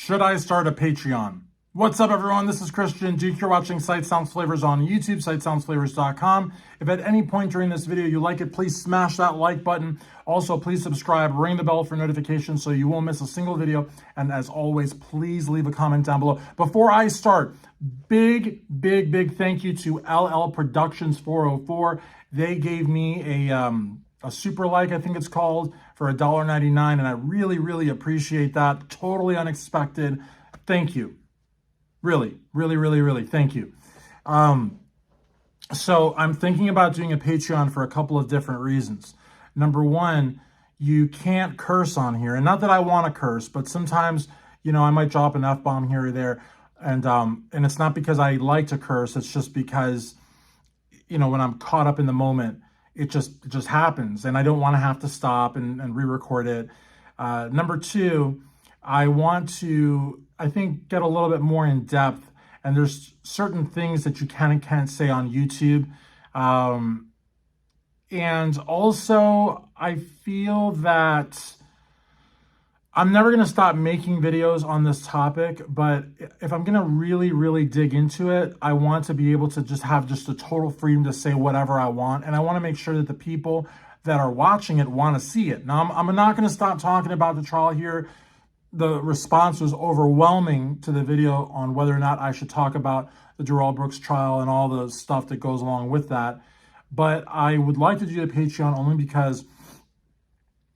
Should I start a Patreon? What's up, everyone? This is Christian Duke. You're watching Sight Sounds Flavors on YouTube, sightsoundsflavors.com. If at any point during this video you like it, please smash that like button. Also, please subscribe, ring the bell for notifications so you won't miss a single video. And as always, please leave a comment down below. Before I start, big thank you to LL Productions 404. They gave me a super like, I think it's called, for $1.99, and I really appreciate that. Totally unexpected. Thank you. Really, thank you. So I'm thinking about doing a Patreon for a couple of different reasons. Number one, you can't curse on here, and not that I want to curse, but sometimes, you know, I might drop an F-bomb here or there, and it's not because I like to curse. It's just because, you know, when I'm caught up in the moment, it just happens, and I don't want to have to stop and re-record it. Number two, I want to, I think, get a little bit more in depth, and there's certain things that you can and can't say on YouTube. And also, I feel that I'm never going to stop making videos on this topic, but if I'm going to really dig into it, I want to be able to just have just a total freedom to say whatever I want. And I want to make sure that the people that are watching it want to see it. Now, I'm not going to stop talking about the trial here. The response was overwhelming to the video on whether or not I should talk about the Darrell Brooks trial and all the stuff that goes along with that. But I would like to do the Patreon only because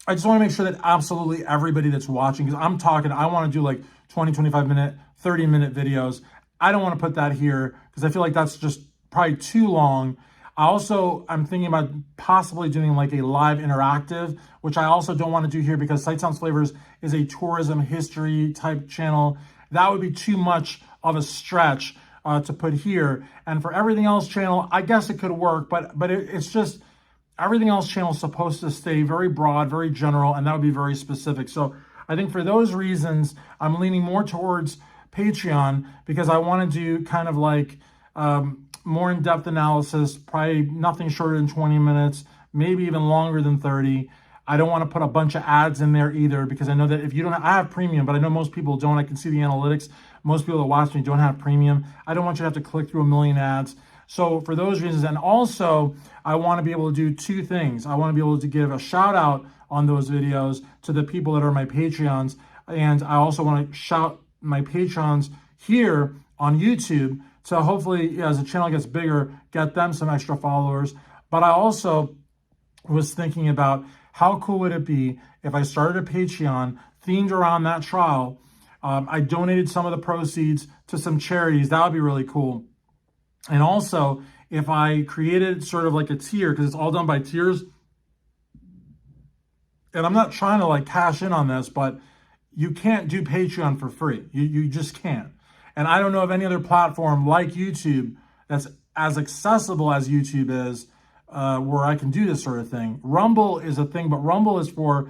I just want to make sure that absolutely everybody that's watching, because I'm talking, I want to do like 20, 25 minute, 30-minute videos. I don't want to put that here because I feel like that's just probably too long. I'm thinking about possibly doing like a live interactive, which I also don't want to do here because Sight Sounds Flavors is a tourism history type channel. That would be too much of a stretch to put here. And for everything else channel, I guess it could work, but it's just, everything else channel is supposed to stay very broad, very general, and that would be very specific. So I think for those reasons, I'm leaning more towards Patreon because I want to do kind of like more in-depth analysis, probably nothing shorter than 20 minutes, maybe even longer than 30. I don't want to put a bunch of ads in there either because I know that if you don't, I have premium, but I know most people don't. I can see the analytics. Most people that watch me don't have premium. I don't want you to have to click through a million ads. So for those reasons, and also I want to be able to do two things. I want to be able to give a shout out on those videos to the people that are my Patreons. And I also want to shout my Patrons here on YouTube to hopefully, as the channel gets bigger, get them some extra followers. But I also was thinking about how cool would it be if I started a Patreon themed around that trial. I donated some of the proceeds to some charities. That would be really cool. And also, if I created sort of like a tier, because it's all done by tiers, and I'm not trying to like cash in on this, but you can't do Patreon for free. You just can't. And I don't know of any other platform like YouTube that's as accessible as YouTube is, where I can do this sort of thing. Rumble is a thing, but Rumble is for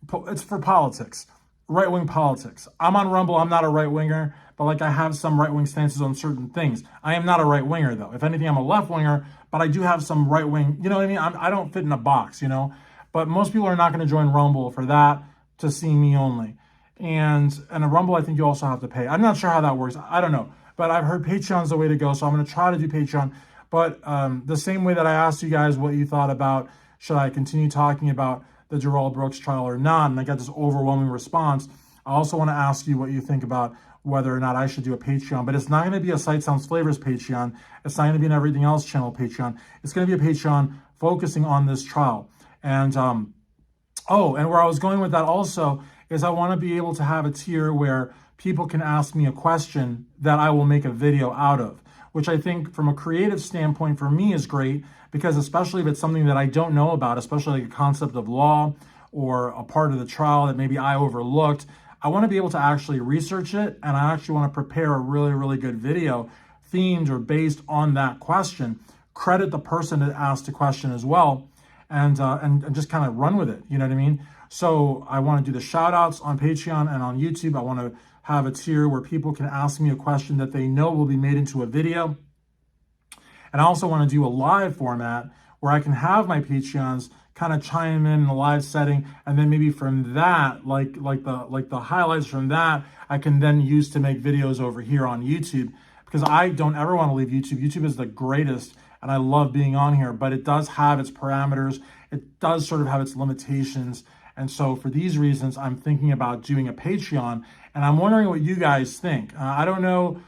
politics, right-wing politics. I'm on Rumble. I'm not a right-winger, but like I have some right-wing stances on certain things. I am not a right-winger though. If anything, I'm a left-winger, but I do have some right-wing, you know what I mean? I don't fit in a box, you know? But most people are not going to join Rumble for that, to see me only. And a Rumble, I think you also have to pay. I'm not sure how that works. I don't know. But I've heard Patreon's the way to go, so I'm going to try to do Patreon. But the same way that I asked you guys what you thought about, should I continue talking about the Darrell Brooks trial or not, and I got this overwhelming response, I also want to ask you what you think about whether or not I should do a Patreon. But it's not going to be a Sight Sounds Flavors Patreon. It's not going to be an Everything Else channel Patreon. It's going to be a Patreon focusing on this trial. And, and where I was going with that also is I want to be able to have a tier where people can ask me a question that I will make a video out of, which I think from a creative standpoint for me is great, because especially if it's something that I don't know about, especially like a concept of law or a part of the trial that maybe I overlooked, I want to be able to actually research it, and I actually want to prepare a really good video themed or based on that question, credit the person that asked the question as well, and just kind of run with it, you know what I mean? So I want to do the shout outs on Patreon and on YouTube. I want to have a tier where people can ask me a question that they know will be made into a video. And I also want to do a live format where I can have my Patreons kind of chime in the live setting, and then maybe from that, like the highlights from that, I can then use to make videos over here on YouTube, because I don't ever want to leave YouTube. YouTube is the greatest, and I love being on here, but it does have its parameters. It does sort of have its limitations. And so for these reasons, I'm thinking about doing a Patreon, and I'm wondering what you guys think. I don't know,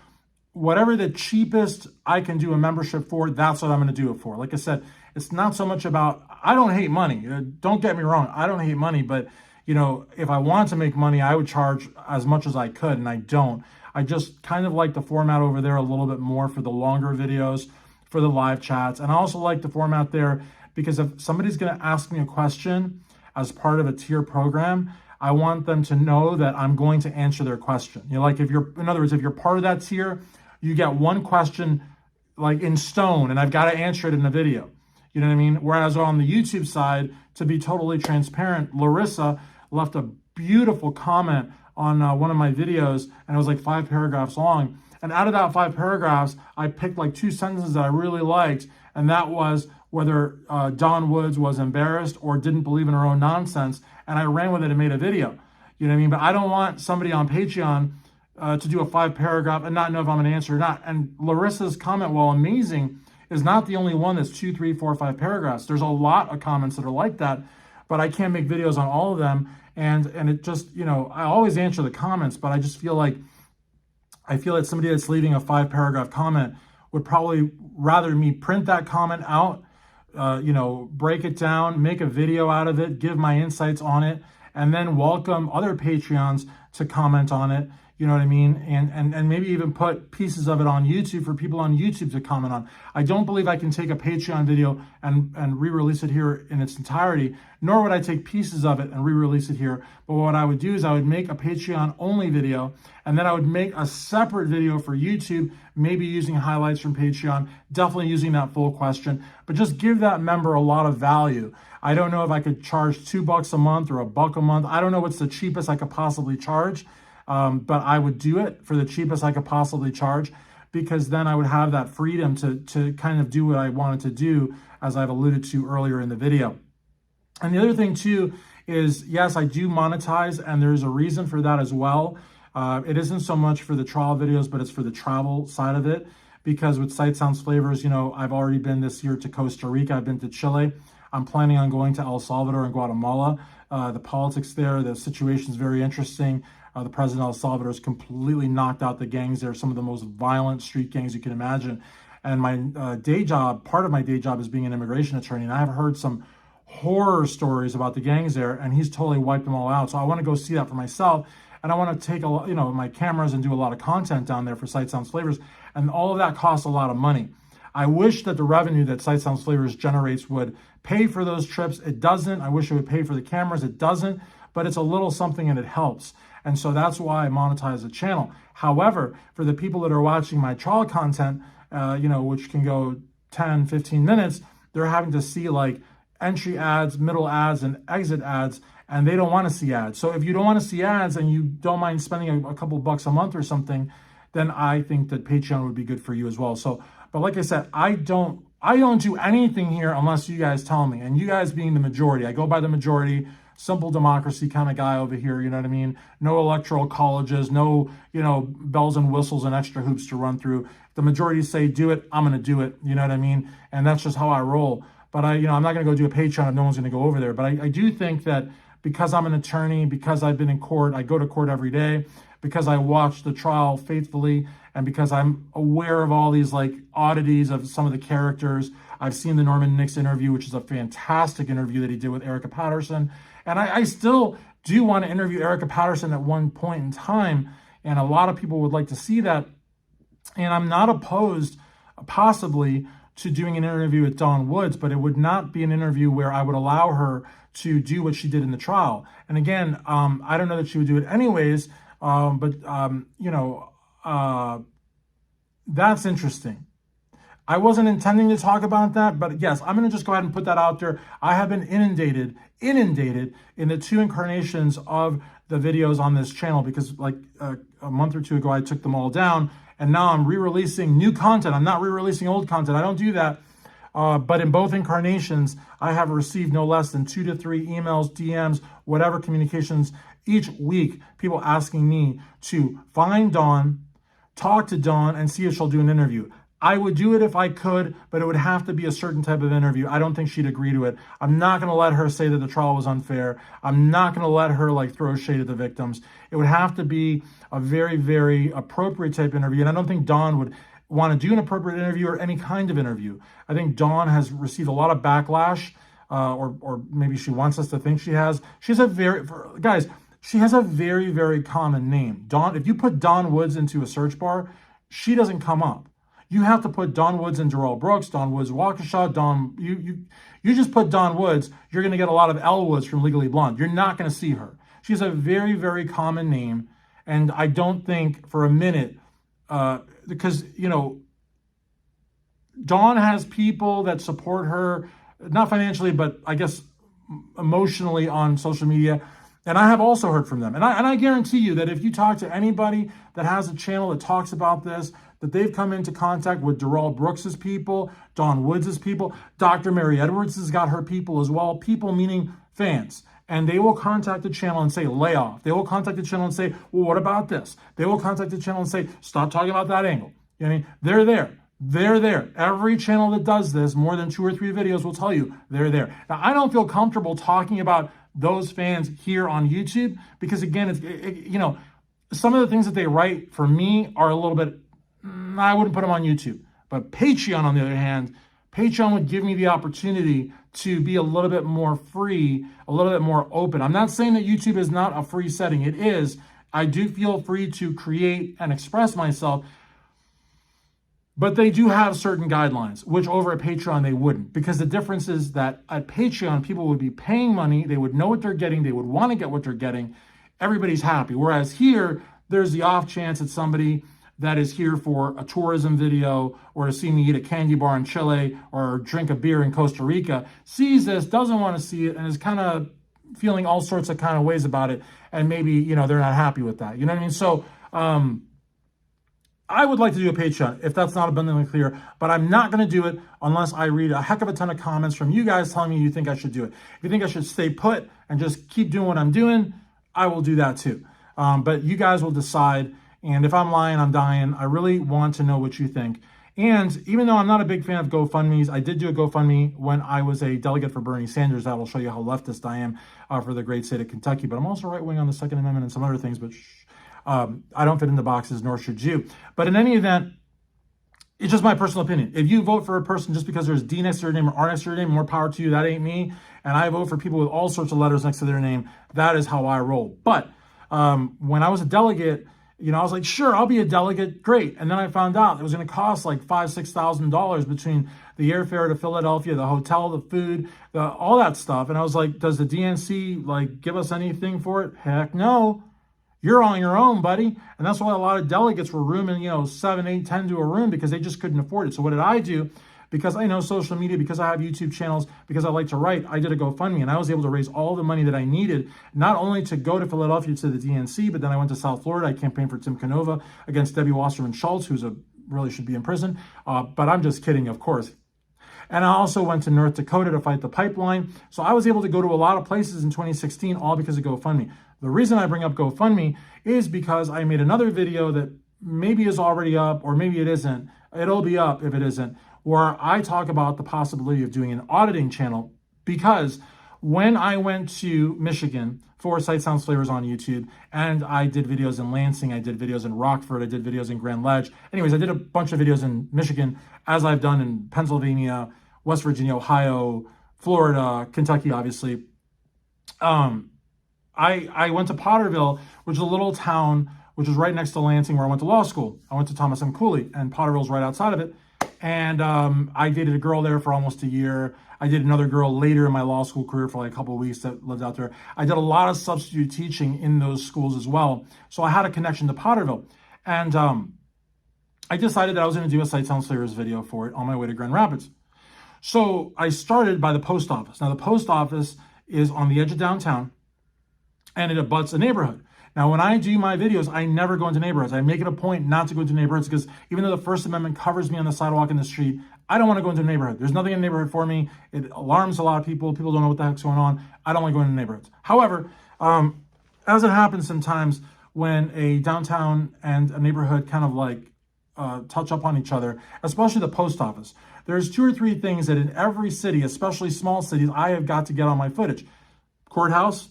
whatever the cheapest I can do a membership for, that's what I'm going to do it for. Like I said, it's not so much about, I don't hate money. Don't get me wrong. I don't hate money, but you know, if I wanted to make money, I would charge as much as I could, and I don't. I just kind of like the format over there a little bit more for the longer videos, for the live chats. And I also like the format there because if somebody's going to ask me a question as part of a tier program, I want them to know that I'm going to answer their question. You know, like if you're, in other words, if you're part of that tier, you get one question like in stone, and I've got to answer it in a video. You know what I mean? Whereas on the YouTube side, to be totally transparent, Larissa left a beautiful comment on one of my videos, and it was like 5 paragraphs long. And out of that 5 paragraphs, I picked like 2 sentences that I really liked, and that was whether Dawn Woods was embarrassed or didn't believe in her own nonsense, and I ran with it and made a video. You know what I mean? But I don't want somebody on Patreon to do a 5 paragraph and not know if I'm going to answer or not. And Larissa's comment, while amazing, is not the only one that's 2, 3, 4, 5 paragraphs. There's a lot of comments that are like that, but I can't make videos on all of them. And it just, you know, I always answer the comments, but I just feel like somebody that's leaving a 5 paragraph comment would probably rather me print that comment out, you know, break it down, make a video out of it, give my insights on it, and then welcome other Patreons to comment on it. You know what I mean? And maybe even put pieces of it on YouTube for people on YouTube to comment on. I don't believe I can take a Patreon video and re-release it here in its entirety, nor would I take pieces of it and re-release it here. But what I would do is I would make a Patreon only video, and then I would make a separate video for YouTube, maybe using highlights from Patreon, definitely using that full question, but just give that member a lot of value. I don't know if I could charge $2 a month or $1 a month. I don't know what's the cheapest I could possibly charge. But I would do it for the cheapest I could possibly charge, because then I would have that freedom to kind of do what I wanted to do, as I've alluded to earlier in the video. And the other thing too is, yes, I do monetize, and there's a reason for that as well. It isn't so much for the trial videos, but it's for the travel side of it, because with Sight Sounds Flavors, you know, I've already been this year to Costa Rica, I've been to Chile, I'm planning on going to El Salvador and Guatemala. The politics there, the situation is very interesting. The president of El Salvador has completely knocked out the gangs there, some of the most violent street gangs you can imagine. And my day job, part of my day job is being an immigration attorney, and I've heard some horror stories about the gangs there, and he's totally wiped them all out. So I want to go see that for myself, and I want to take a, you know, my cameras and do a lot of content down there for Sight Sounds Flavors, and all of that costs a lot of money. I wish that the revenue that Sight Sounds Flavors generates would pay for those trips. It doesn't. I wish it would pay for the cameras. It doesn't, but it's a little something and it helps. And so that's why I monetize the channel. However, for the people that are watching my trial content, you know, which can go 10, 15 minutes, they're having to see like entry ads, middle ads, and exit ads, and they don't want to see ads. So if you don't want to see ads and you don't mind spending a couple bucks a month or something, then I think that Patreon would be good for you as well. So, but like I said, I don't do anything here unless you guys tell me, and you guys being the majority. I go by the majority. Simple democracy kind of guy over here, you know what I mean? No electoral colleges, no, you know, bells and whistles and extra hoops to run through. The majority say do it, I'm going to do it, you know what I mean? And that's just how I roll. But I'm not going to go do a Patreon if no one's going to go over there. But I do think that because I'm an attorney, because I've been in court, I go to court every day, because I watch the trial faithfully, and because I'm aware of all these like oddities of some of the characters. I've seen the Norman Nix interview, which is a fantastic interview that he did with Erica Patterson. And I still do want to interview Erica Patterson at one point in time, and a lot of people would like to see that. And I'm not opposed, possibly, to doing an interview with Dawn Woods, but it would not be an interview where I would allow her to do what she did in the trial. And again, I don't know that she would do it anyways, but you know, that's interesting. I wasn't intending to talk about that, but yes, I'm going to just go ahead and put that out there. I have been inundated in the 2 incarnations of the videos on this channel, because like a month or 2 ago, I took them all down, and now I'm re-releasing new content. I'm not re-releasing old content. I don't do that. But in both incarnations, I have received no less than 2 to 3 emails, DMs, whatever communications each week, people asking me to find Dawn, talk to Dawn, and see if she'll do an interview. I would do it if I could, but it would have to be a certain type of interview. I don't think she'd agree to it. I'm not going to let her say that the trial was unfair. I'm not going to let her like throw shade at the victims. It would have to be a very, very appropriate type interview. And I don't think Dawn would want to do an appropriate interview or any kind of interview. I think Dawn has received a lot of backlash, or maybe she wants us to think she has. She's a very, guys, she has a very, very common name. Dawn, if you put Dawn Woods into a search bar, she doesn't come up. You have to put Dawn Woods and Darrell Brooks, Dawn Woods, Waukesha, you just put Dawn Woods, you're going to get a lot of Elle Woods from Legally Blonde. You're not going to see her. She's a very, very common name, and I don't think for a minute, because, you know, Dawn has people that support her, not financially, but I guess emotionally on social media. And I have also heard from them. And I guarantee you that if you talk to anybody that has a channel that talks about this, that they've come into contact with Darrell Brooks's people, Dawn Woods's people, Dr. Mary Edwards has got her people as well, people meaning fans. And they will contact the channel and say, lay off. They will contact the channel and say, well, what about this? They will contact the channel and say, stop talking about that angle. You know what I mean? They're there. They're there. Every channel that does this, more than 2 or 3 videos will tell you they're there. Now, I don't feel comfortable talking about those fans here on YouTube because, again, you know, some of the things that they write for me are a little bit, I wouldn't put them on YouTube. But Patreon, on the other hand, Patreon would give me the opportunity to be a little bit more free, a little bit more open. I'm not saying that YouTube is not a free setting. It is. I do feel free to create and express myself. But they do have certain guidelines, which over at Patreon they wouldn't. Because the difference is that at Patreon, people would be paying money. They would know what they're getting. They would want to get what they're getting. Everybody's happy. Whereas here, there's the off chance that somebody that is here for a tourism video or to see me eat a candy bar in Chile or drink a beer in Costa Rica sees this, doesn't want to see it, and is kind of feeling all sorts of kind of ways about it. And maybe, you know, they're not happy with that. You know what I mean? So, I would like to do a Patreon if that's not abundantly clear, but I'm not going to do it unless I read a heck of a ton of comments from you guys telling me you think I should do it. If you think I should stay put and just keep doing what I'm doing, I will do that too. But you guys will decide. And if I'm lying, I'm dying. I really want to know what you think. And even though I'm not a big fan of GoFundMes, I did do a GoFundMe when I was a delegate for Bernie Sanders. That will show you how leftist I am for the great state of Kentucky. But I'm also right-wing on the Second Amendment and some other things, but I don't fit into boxes, nor should you. But in any event, it's just my personal opinion. If you vote for a person just because there's D next to their name or R next to their name, more power to you. That ain't me. And I vote for people with all sorts of letters next to their name. That is how I roll. But when I was a delegate, you know, I was like, sure, I'll be a delegate. Great. And then I found out it was going to cost like $5,000, $6,000 between the airfare to Philadelphia, the hotel, the food, all that stuff. And I was like, does the DNC like give us anything for it? Heck no. You're on your own, buddy. And that's why a lot of delegates were rooming, you know, 7, 8, 10 to a room because they just couldn't afford it. So what did I do? Because I know social media, because I have YouTube channels, because I like to write, I did a GoFundMe and I was able to raise all the money that I needed, not only to go to Philadelphia to the DNC, but then I went to South Florida. I campaigned for Tim Canova against Debbie Wasserman Schultz, who's really should be in prison. But I'm just kidding, of course. And I also went to North Dakota to fight the pipeline. So I was able to go to a lot of places in 2016, all because of GoFundMe. The reason I bring up GoFundMe is because I made another video that maybe is already up, or maybe it isn't. It'll be up if it isn't, where I talk about the possibility of doing an auditing channel. Because when I went to Michigan for Sight Sounds Flavors on YouTube, and I did videos in Lansing, I did videos in Rockford, I did videos in Grand Ledge. Anyways, I did a bunch of videos in Michigan, as I've done in Pennsylvania, West Virginia, Ohio, Florida, Kentucky, obviously. I went to Potterville, which is a little town which is right next to Lansing, where I went to law school. I went to Thomas M. Cooley, and Potterville's right outside of it. And I dated a girl there for almost a year. I did another girl later in my law school career for like a couple of weeks that lived out there. I did a lot of substitute teaching in those schools as well. So I had a connection to Potterville. And I decided that I was going to do a Sight Sounds Flavors video for it on my way to Grand Rapids. So I started by the post office. Now, the post office is on the edge of downtown, and it abuts a neighborhood. Now, when I do my videos, I never go into neighborhoods. I make it a point not to go into neighborhoods because even though the First Amendment covers me on the sidewalk in the street, I don't want to go into a neighborhood. There's nothing in the neighborhood for me. It alarms a lot of people. People don't know what the heck's going on. I don't like going into neighborhoods. However, as it happens sometimes when a downtown and a neighborhood kind of like touch up on each other, especially the post office. There's 2 or 3 things that in every city, especially small cities, I have got to get on my footage. Courthouse,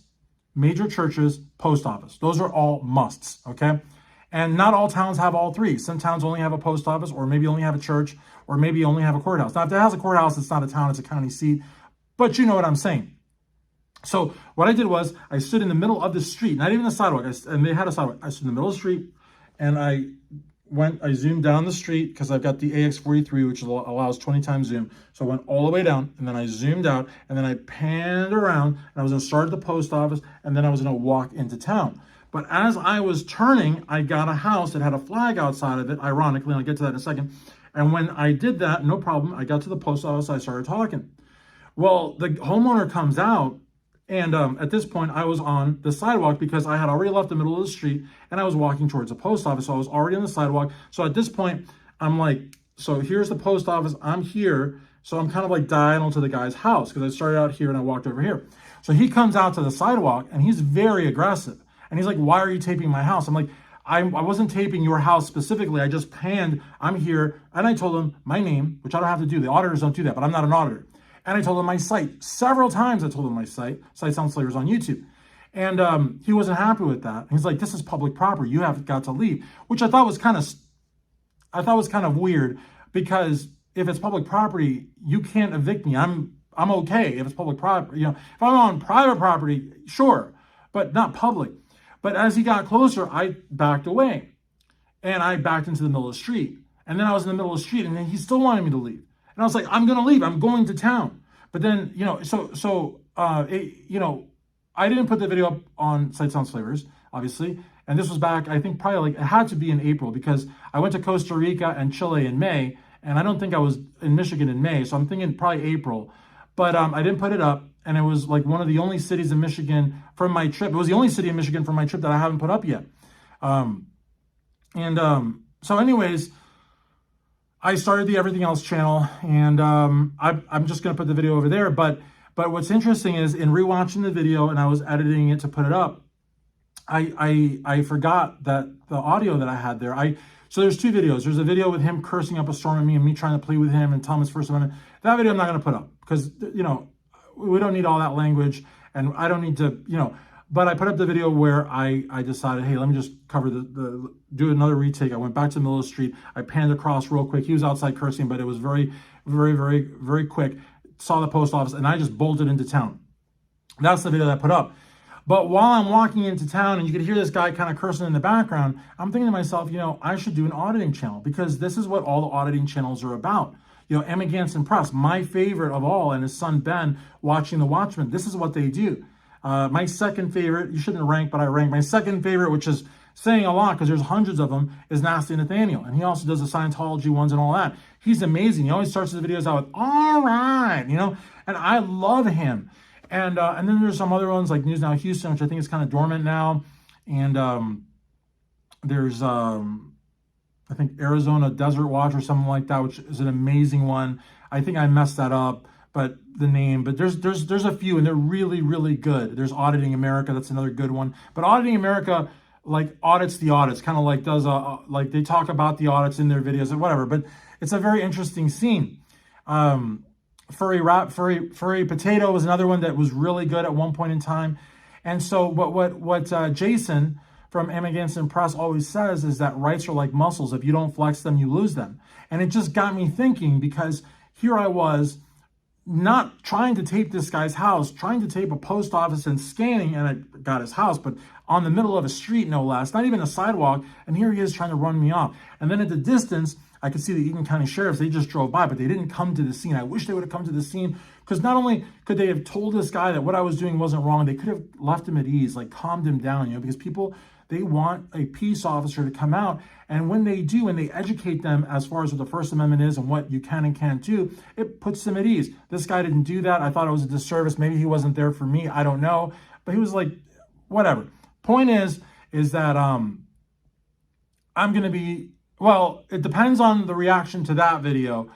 major churches, post office. Those are all musts, okay? And not all towns have all 3. Some towns only have a post office, or maybe only have a church, or maybe only have a courthouse. Now, if it has a courthouse, it's not a town, it's a county seat. But you know what I'm saying. So what I did was I stood in the middle of the street, not even the sidewalk, and they had a sidewalk. I stood in the middle of the street, and I zoomed down the street because I've got the AX43, which allows 20 times zoom. So I went all the way down, and then I zoomed out, and then I panned around, and I was gonna start at the post office, and then I was gonna walk into town. But as I was turning, I got a house that had a flag outside of it, ironically, and I'll get to that in a second. And when I did that, no problem, I got to the post office, I started talking. Well, the homeowner comes out, and at this point, I was on the sidewalk because I had already left the middle of the street and I was walking towards the post office. So I was already on the sidewalk. So at this point, I'm like, so here's the post office. I'm here. So I'm kind of like diagonal to the guy's house because I started out here and I walked over here. So he comes out to the sidewalk and he's very aggressive. And he's like, why are you taping my house? I'm like, I wasn't taping your house specifically. I just panned, I'm here. And I told him my name, which I don't have to do. The auditors don't do that, but I'm not an auditor. And I told him my site. Several times I told him my site. Site Sound Slavers on YouTube. And he wasn't happy with that. He's like, this is public property. You have got to leave. Which I thought was kind of weird because if it's public property, you can't evict me. I'm okay if it's public property. You know, if I'm on private property, sure, but not public. But as he got closer, I backed away. And I backed into the middle of the street. And then I was in the middle of the street and then he still wanted me to leave. And I was like, I'm going to leave. I'm going to town. But then, you know, I didn't put the video up on Sight Sound Slavers, obviously. And this was back, I think probably like, it had to be in April because I went to Costa Rica and Chile in May. And I don't think I was in Michigan in May. So I'm thinking probably April. But I didn't put it up. And it was like one of the only cities in Michigan from my trip. It was the only city in Michigan from my trip that I haven't put up yet. So anyways, I started the Everything Else channel, and I'm just going to put the video over there. But what's interesting is in rewatching the video, and I was editing it to put it up, I forgot that the audio that I had there. So there's 2 videos. There's a video with him cursing up a storm at me and me trying to plead with him and tell him his First Amendment. That video I'm not going to put up because, you know, we don't need all that language, and I don't need to, you know. But I put up the video where I decided, hey, let me just cover do another retake. I went back to the middle of the street. I panned across real quick. He was outside cursing, but it was very, very, very, very quick. Saw the post office, and I just bolted into town. That's the video that I put up. But while I'm walking into town and you could hear this guy kind of cursing in the background, I'm thinking to myself, you know, I should do an auditing channel because this is what all the auditing channels are about. You know, Emiganson Press, my favorite of all, and his son Ben watching The Watchmen. This is what they do. My second favorite, you shouldn't rank, but I rank. My second favorite, which is saying a lot because there's hundreds of them, is Nasty Nathaniel. And he also does the Scientology ones and all that. He's amazing. He always starts his videos out with, all right, you know, and I love him. And then there's some other ones like News Now Houston, which I think is kind of dormant now. And there's, I think, Arizona Desert Watch or something like that, which is an amazing one. I think I messed that up. But the name, but there's a few and they're really, really good. There's Auditing America, that's another good one. But Auditing America like audits the audits, kind of like does like they talk about the audits in their videos or whatever. But it's a very interesting scene. Furry Potato was another one that was really good at one point in time. And so what Jason from Emiganson Press always says is that rights are like muscles. If you don't flex them, you lose them. And it just got me thinking because here I was, not trying to tape this guy's house, trying to tape a post office and scanning, and I got his house, but on the middle of a street, no less, not even a sidewalk, and here he is trying to run me off. And then at the distance, I could see the Eaton County Sheriffs, they just drove by, but they didn't come to the scene. I wish they would have come to the scene, because not only could they have told this guy that what I was doing wasn't wrong, they could have left him at ease, like calmed him down, you know, because people, they want a peace officer to come out. And when they do, and they educate them as far as what the First Amendment is and what you can and can't do, it puts them at ease. This guy didn't do that. I thought it was a disservice. Maybe he wasn't there for me. I don't know. But he was like, whatever. Point is is that I'm going to be, well, it depends on the reaction to that video.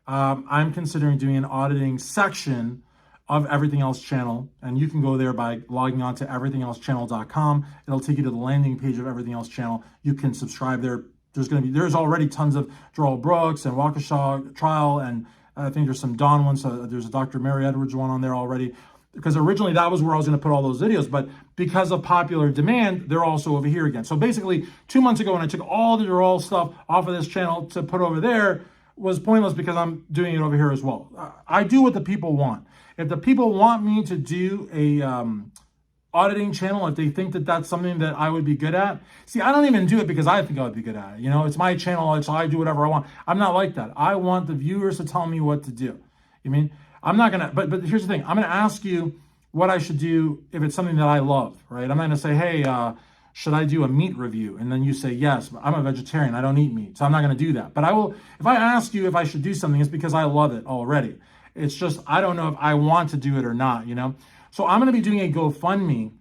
I'm considering doing an auditing section of Everything Else channel, and you can go there by logging on to everythingelschannel.com. It'll take you to the landing page of Everything Else channel. You can subscribe there. There's already tons of Joel Brooks and Waukesha trial, and I think there's some Dawn ones. So there's a Dr. Mary Edwards one on there already. Because originally that was where I was going to put all those videos, but because of popular demand, they're also over here again. So basically, 2 months ago when I took all the Joel stuff off of this channel to put over there was pointless because I'm doing it over here as well. I do what the people want. If the people want me to do a auditing channel, if they think that that's something that I would be good at, see, I don't even do it because I think I would be good at it. You know, it's my channel, so I do whatever I want. I'm not like that. I want the viewers to tell me what to do. You mean? I'm not gonna, but here's the thing. I'm gonna ask you what I should do if it's something that I love, right? I'm not gonna say, hey, should I do a meat review? And then you say, yes, but I'm a vegetarian, I don't eat meat. So I'm not gonna do that. But I will, if I ask you if I should do something, it's because I love it already. It's just, I don't know if I want to do it or not, you know? So I'm gonna be doing a GoFundMe.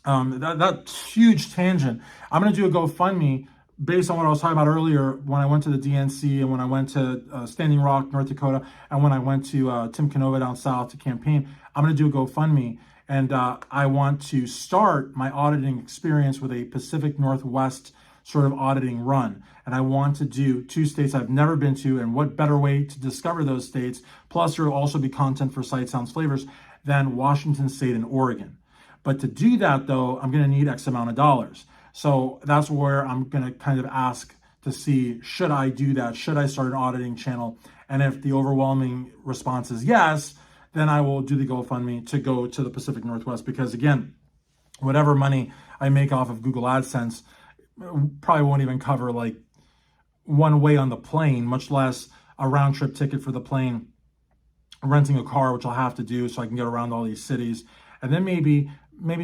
That's huge tangent. I'm gonna do a GoFundMe based on what I was talking about earlier when I went to the DNC and when I went to Standing Rock, North Dakota, and when I went to Tim Canova down south to campaign. I'm going to do a GoFundMe, and I want to start my auditing experience with a Pacific Northwest sort of auditing run. And I want to do 2 states I've never been to, and what better way to discover those states, plus there will also be content for Sight, Sounds, Flavors, than Washington State and Oregon. But to do that, though, I'm going to need X amount of dollars. So that's where I'm going to kind of ask to see, should I do that? Should I start an auditing channel? And if the overwhelming response is yes, then I will do the GoFundMe to go to the Pacific Northwest. Because again, whatever money I make off of Google AdSense probably won't even cover like one way on the plane, much less a round trip ticket for the plane, renting a car, which I'll have to do so I can get around all these cities. And then maybe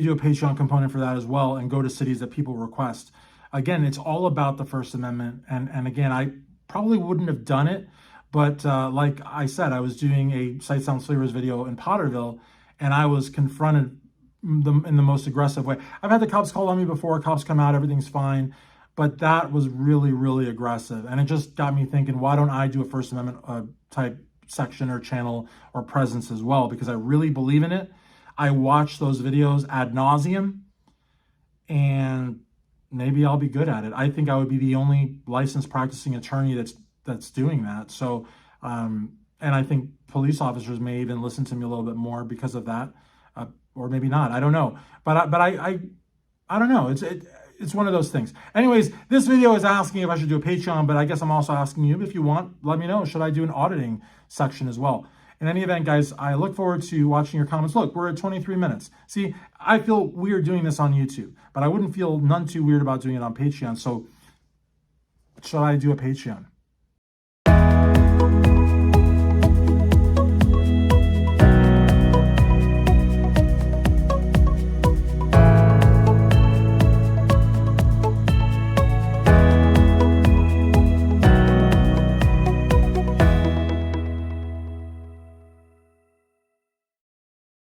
do a Patreon component for that as well and go to cities that people request. Again, it's all about the First Amendment. And again, I probably wouldn't have done it, but like I said, I was doing a Sight, Sounds, Flavors video in Potterville, and I was confronted in the most aggressive way. I've had the cops call on me before, cops come out, everything's fine, but that was really, really aggressive. And it just got me thinking, why don't I do a First Amendment type section or channel or presence as well? Because I really believe in it. I watch those videos ad nauseum, and maybe I'll be good at it. I think I would be the only licensed practicing attorney that's doing that. So, and I think police officers may even listen to me a little bit more because of that, or maybe not. I don't know. But I don't know. It's one of those things. Anyways, this video is asking if I should do a Patreon, but I guess I'm also asking you, if you want, let me know. Should I do an auditing section as well? In any event, guys, I look forward to watching your comments. Look, we're at 23 minutes. See, I feel weird doing this on YouTube, but I wouldn't feel none too weird about doing it on Patreon. So should I do a Patreon?